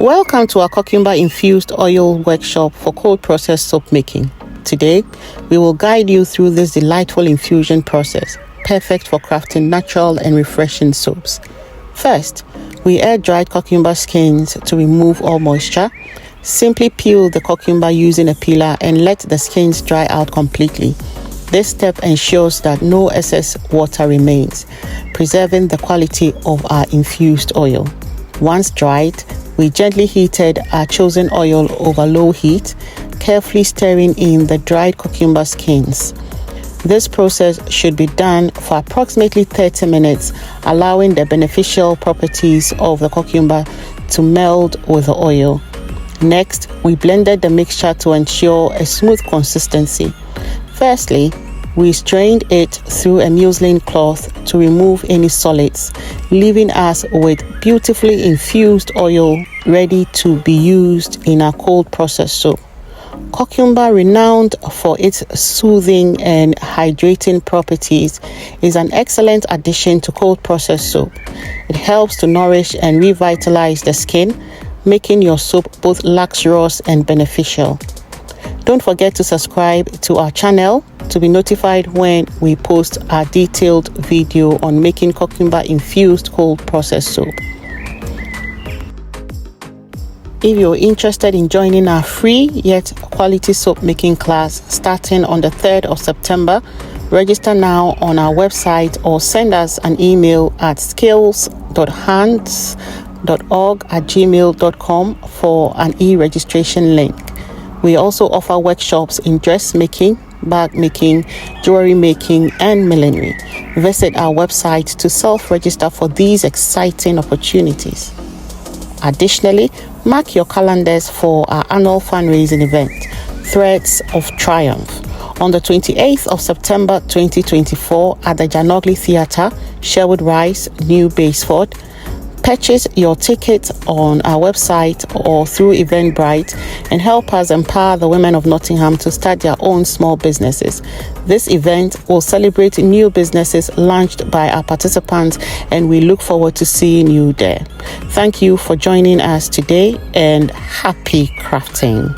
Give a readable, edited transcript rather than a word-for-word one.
Welcome to our cucumber infused oil workshop for cold process soap making. Today, we will guide you through this delightful infusion process, perfect for crafting natural and refreshing soaps. First, we air dried cucumber skins to remove all moisture. Simply peel the cucumber using a peeler and let the skins dry out completely. This step ensures that no excess water remains, preserving the quality of our infused oil. Once dried, we gently heated our chosen oil over low heat, carefully stirring in the dried cucumber skins. This process should be done for approximately 30 minutes, allowing the beneficial properties of the cucumber to meld with the oil. Next, we blended the mixture to ensure a smooth consistency. Firstly, we strained it through a muslin cloth to remove any solids, leaving us with beautifully infused oil ready to be used in our cold process soap. Cucumber, renowned for its soothing and hydrating properties, is an excellent addition to cold process soap. It helps to nourish and revitalize the skin, making your soap both luxurious and beneficial. Don't forget to subscribe to our channel to be notified when we post our detailed video on making cucumber infused cold process soap. If you're interested in joining our free yet quality soap making class starting on the 3rd of September, register now on our website or send us an email at skills.hands.org@gmail.com for an e-registration link. We also offer workshops in dressmaking, bag making, jewelry making, and millinery. Visit our website to self-register for these exciting opportunities. Additionally, mark your calendars for our annual fundraising event, Threads of Triumph, on the 28th of September 2024 at the Janogly Theatre, Sherwood Rise, New Basford. Purchase your ticket on our website or through Eventbrite and help us empower the women of Nottingham to start their own small businesses. This event will celebrate new businesses launched by our participants, and we look forward to seeing you there. Thank you for joining us today, and happy crafting.